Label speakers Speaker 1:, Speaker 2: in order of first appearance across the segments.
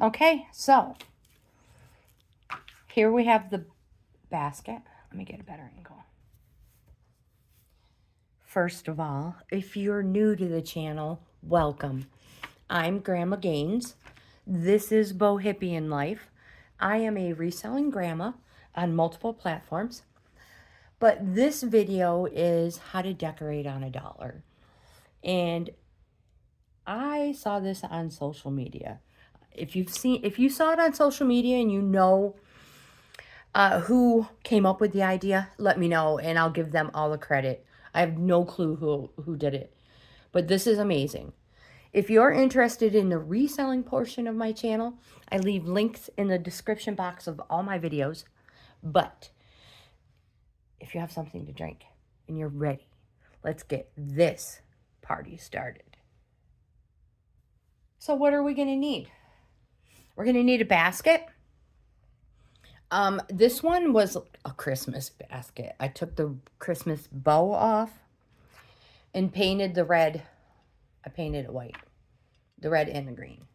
Speaker 1: Okay, so here we have the basket. Let me get a better angle. First of all, if you're new to the channel, welcome. I'm Grandma GAINZ. This is Bohippianlife. I am a reselling grandma on multiple platforms, but this video is how to decorate on $1. And I saw this on social media. If you saw it on social media and you know who came up with the idea, let me know and I'll give them all the credit. I have no clue who did it, but this is amazing. If you're interested in the reselling portion of my channel, I leave links in the description box of all my videos. But if you have something to drink and you're ready, let's get this party started. So what are we going to need? We're going to need a basket. This one was a Christmas basket. I took the Christmas bow off and painted the red. I painted it white, the red and the green.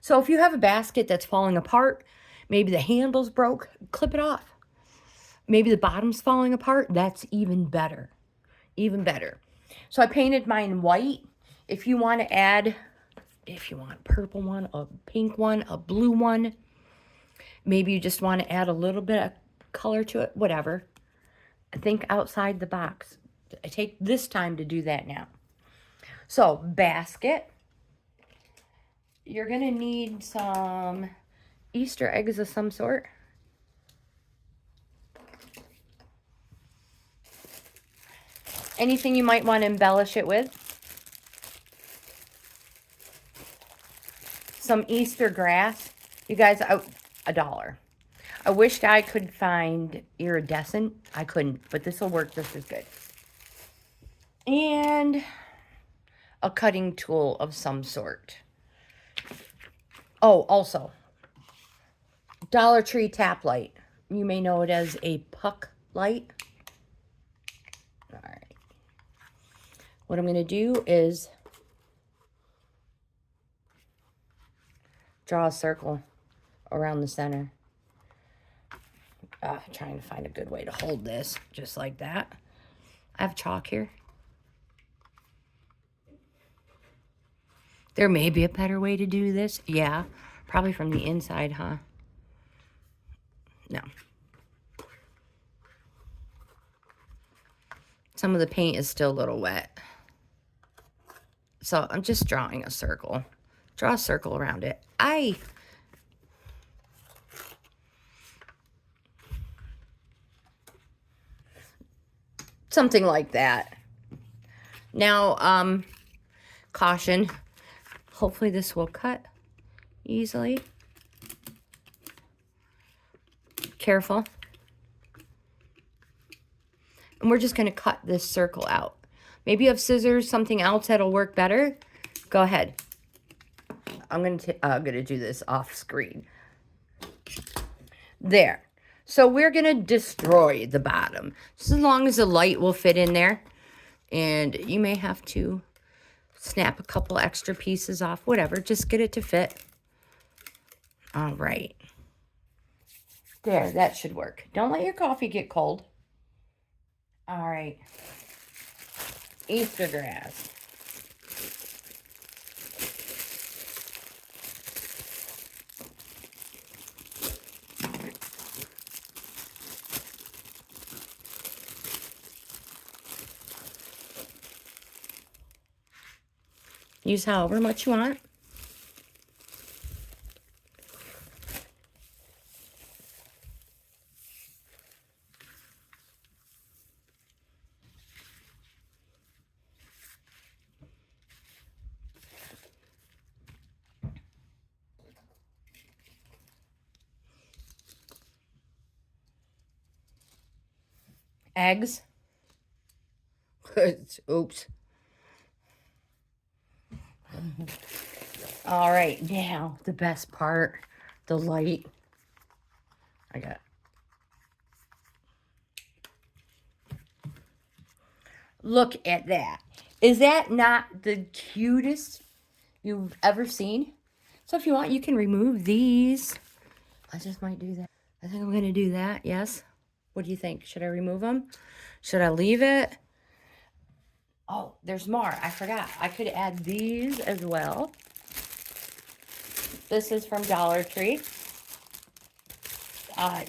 Speaker 1: So if you have a basket that's falling apart, maybe the handle's broke, clip it off. Maybe the bottom's falling apart, that's even better. Even better. So I painted mine white. If you want to add, if you want a purple one, a pink one, a blue one, maybe you just want to add a little bit of color to it, whatever. Think outside the box. I take this time to do that now. So, basket. You're going to need some Easter eggs of some sort. Anything you might want to embellish it with. Some Easter grass. You guys, $1. I wished I could find iridescent. I couldn't, but this will work just as good. And a cutting tool of some sort. Oh, also, Dollar Tree tap light. You may know it as a puck light. All right. What I'm going to do is draw a circle around the center. Trying to find a good way to hold this, just like that. I have chalk here. There may be a better way to do this. Yeah, probably from the inside, huh? No. Some of the paint is still a little wet. So I'm just drawing a circle. Draw a circle around it. Something like that. Now, caution. Hopefully this will cut easily. Careful. And we're just going to cut this circle out. Maybe you have scissors, something else that'll work better. Go ahead. I'm going to do this off screen. There. So we're going to destroy the bottom. Just as long as the light will fit in there. And you may have to snap a couple extra pieces off. Whatever. Just get it to fit. All right. There. That should work. Don't let your coffee get cold. All right. Easter grass. Use however much you want. Eggs. Oops. All right, now the best part, the light. I got. Look at that. Is that not the cutest you've ever seen? So if you want, you can remove these. I just might do that. I think I'm going to do that, yes. What do you think? Should I remove them? Should I leave it? Oh, there's more. I forgot. I could add these as well. This is from Dollar Tree.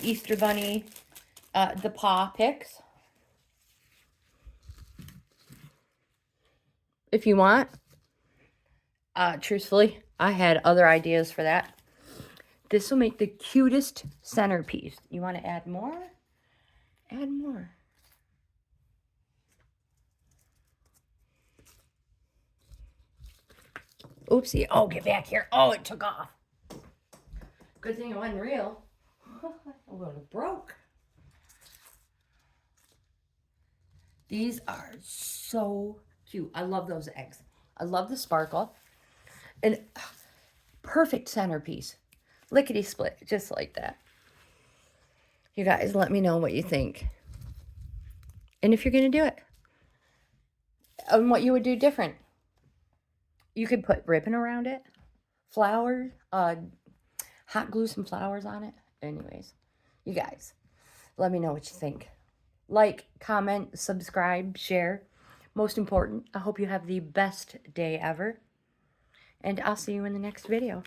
Speaker 1: Easter Bunny, the paw picks. If you want. Truthfully, I had other ideas for that. This will make the cutest centerpiece. You want to add more? Add more. Oopsie. Oh, get back here. Oh, it took off. Good thing it wasn't real. I would have broke. These are so cute. I love those eggs. I love the sparkle. And perfect centerpiece. Lickety split, just like that. You guys, let me know what you think. And if you're going to do it. And what you would do different. You could put ribbon around it. Flowers. Hot glue some flowers on it. Anyways, you guys, let me know what you think. Like, comment, subscribe, share. Most important, I hope you have the best day ever. And I'll see you in the next video.